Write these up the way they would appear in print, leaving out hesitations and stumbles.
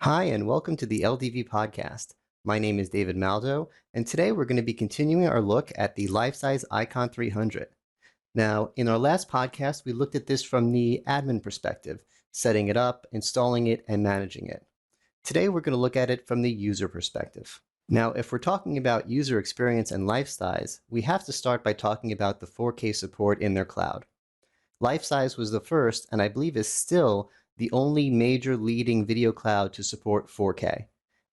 Hi, and welcome to the LDV Podcast. My name is David Maldo, and today we're going to be continuing our look at the Lifesize Icon 300. Now, in our last podcast, we looked at this from the admin perspective, setting it up, installing it, and managing it. Today, we're going to look at it from the user perspective. Now, if we're talking about user experience and Lifesize, we have to start by talking about the 4K support in their cloud. Lifesize was the first, and I believe is still, the only major leading video cloud to support 4K.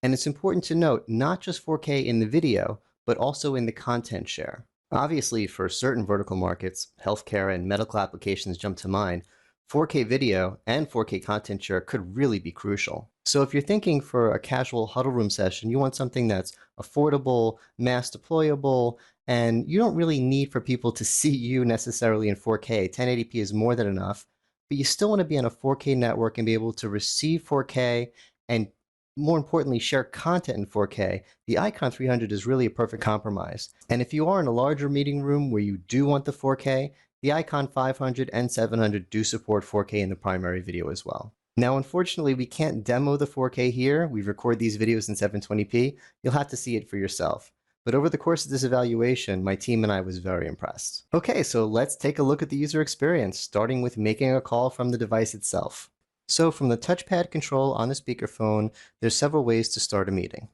And it's important to note not just 4K in the video, but also in the content share. Obviously, for certain vertical markets, healthcare and medical applications jump to mind, 4K video and 4K content share could really be crucial. So if you're thinking for a casual huddle room session, you want something that's affordable, mass deployable, and you don't really need for people to see you necessarily in 4K. 1080p is more than enough, but you still want to be on a 4K network and be able to receive 4K and, more importantly, share content in 4K. The Icon 300 is really a perfect compromise. And if you are in a larger meeting room where you do want the 4K, the Icon 500 and 700 do support 4K in the primary video as well. Now, unfortunately, we can't demo the 4K here. We record these videos in 720p. You'll have to see it for yourself. But over the course of this evaluation, my team and I was very impressed. Okay, so let's take a look at the user experience, starting with making a call from the device itself. So from the touchpad control on the speakerphone, there's several ways to start a meeting.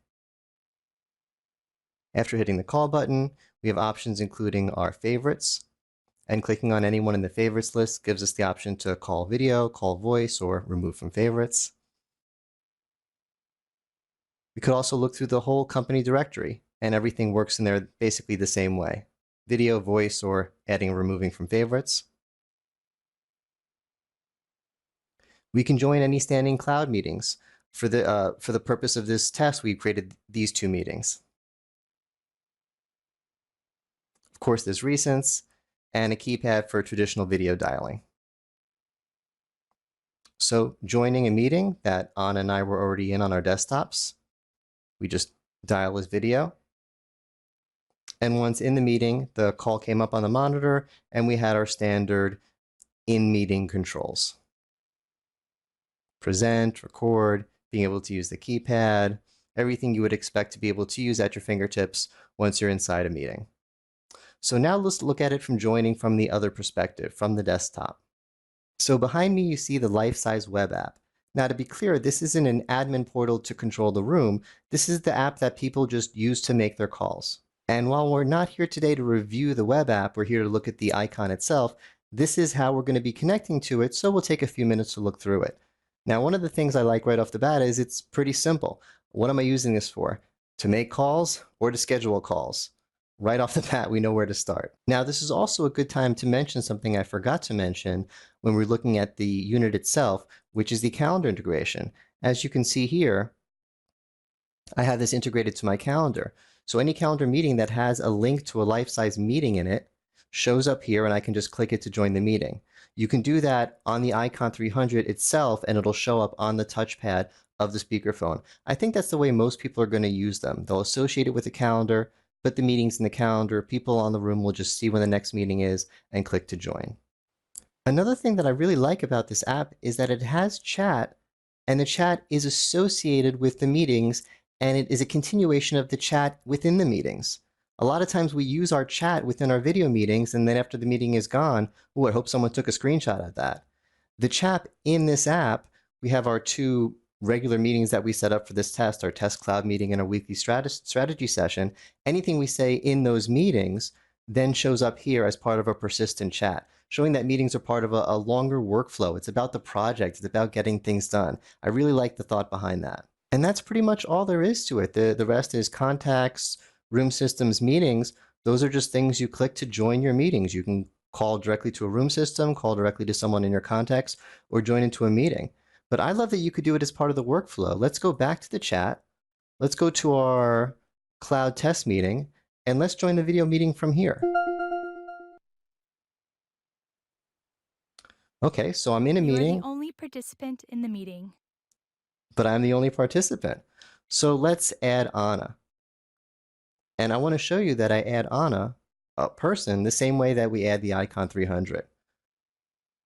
After hitting the call button, we have options including our favorites, and clicking on anyone in the favorites list gives us the option to call video, call voice, or remove from favorites. We could also look through the whole company directory, and everything works in there basically the same way. Video, voice, or adding or removing from favorites. We can join any standing cloud meetings. For the purpose of this test, we created these two meetings. Of course, there's recents, and a keypad for traditional video dialing. So joining a meeting that Anna and I were already in on our desktops, we just dial as video. And once in the meeting, the call came up on the monitor, and we had our standard in-meeting controls. Present, record, being able to use the keypad, everything you would expect to be able to use at your fingertips once you're inside a meeting. So now let's look at it from joining from the other perspective, from the desktop. So behind me, you see the Lifesize web app. Now, to be clear, this isn't an admin portal to control the room. This is the app that people just use to make their calls. And while we're not here today to review the web app, we're here to look at the icon itself. This is how we're going to be connecting to it, so we'll take a few minutes to look through it. Now, one of the things I like right off the bat is it's pretty simple. What am I using this for? To make calls or to schedule calls? Right off the bat, we know where to start. Now, this is also a good time to mention something I forgot to mention when we're looking at the unit itself, which is the calendar integration. As you can see here, I have this integrated to my calendar. So any calendar meeting that has a link to a Lifesize meeting in it shows up here, and I can just click it to join the meeting. You can do that on the Icon 300 itself, and it'll show up on the touchpad of the speakerphone. I think that's the way most people are going to use them. They'll associate it with the calendar, put the meetings in the calendar, people on the room will just see when the next meeting is and click to join. Another thing that I really like about this app is that it has chat, and the chat is associated with the meetings, and it is a continuation of the chat within the meetings. A lot of times we use our chat within our video meetings, and then after the meeting is gone, oh, I hope someone took a screenshot of that. The chat in this app, we have our two regular meetings that we set up for this test, our test cloud meeting and our weekly strategy session. Anything we say in those meetings then shows up here as part of a persistent chat, showing that meetings are part of a longer workflow. It's about the project. It's about getting things done. I really like the thought behind that. And that's pretty much all there is to it. The rest is contacts, room systems, meetings. Those are just things you click to join your meetings. You can call directly to a room system, call directly to someone in your contacts, or join into a meeting. But I love that you could do it as part of the workflow. Let's go back to the chat. Let's go to our cloud test meeting, and let's join the video meeting from here. Okay, so I'm in a meeting. You are the only participant in the meeting. But I'm the only participant. So let's add Anna. And I want to show you that I add Anna, a person, the same way that we add the Icon 300.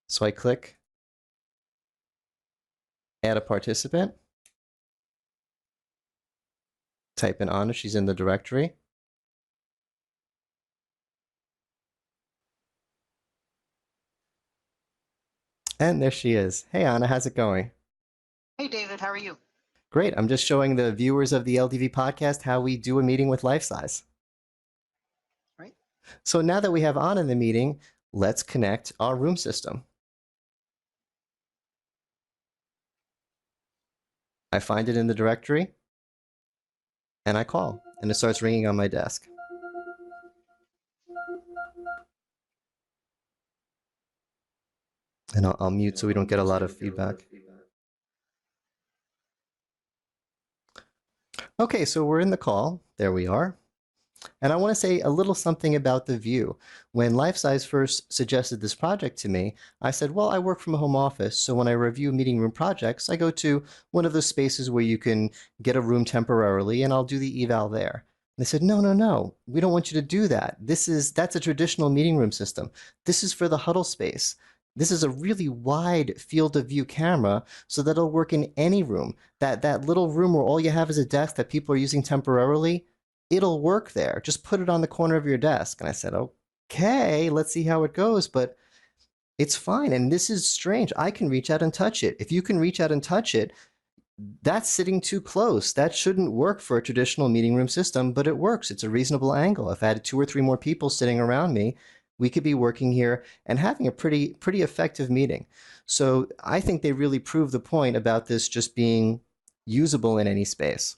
So I click Add a Participant. Type in Anna. She's in the directory. And there she is. Hey, Anna, how's it going? Hey, David, how are you? Great. I'm just showing the viewers of the LDV podcast how we do a meeting with Lifesize. Right. So now that we have Anna in the meeting, let's connect our room system. I find it in the directory, and I call, and it starts ringing on my desk. And I'll mute so we don't get a lot of feedback. Okay, so we're in the call. There we are. And I want to say a little something about the view. When Lifesize first suggested this project to me, I said, well, I work from a home office, so when I review meeting room projects, I go to one of those spaces where you can get a room temporarily, and I'll do the eval there. And they said, no, we don't want you to do that. That's a traditional meeting room system. This is for the huddle space. This is a really wide field of view camera, so that it'll work in any room. That little room where all you have is a desk that people are using temporarily, it'll work there. Just put it on the corner of your desk. And I said, okay, let's see how it goes. But it's fine. And this is strange. I can reach out and touch it. If you can reach out and touch it, that's sitting too close. That shouldn't work for a traditional meeting room system, but it works. It's a reasonable angle. If I had 2 or 3 more people sitting around me, we could be working here and having a pretty effective meeting. So I think they really proved the point about this just being usable in any space.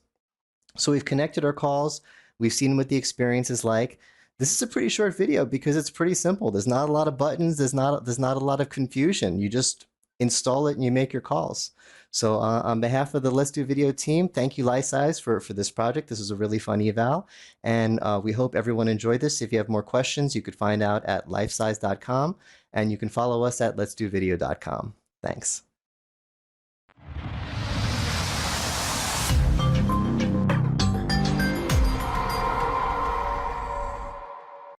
So we've connected our calls. We've seen what the experience is like. This is a pretty short video because it's pretty simple. There's not a lot of buttons. There's not a lot of confusion. You just install it and you make your calls. So on behalf of the Let's Do Video team, thank you, Lifesize, for this project. This is a really fun eval. And we hope everyone enjoyed this. If you have more questions, you could find out at lifesize.com. And you can follow us at letsdovideo.com. Thanks.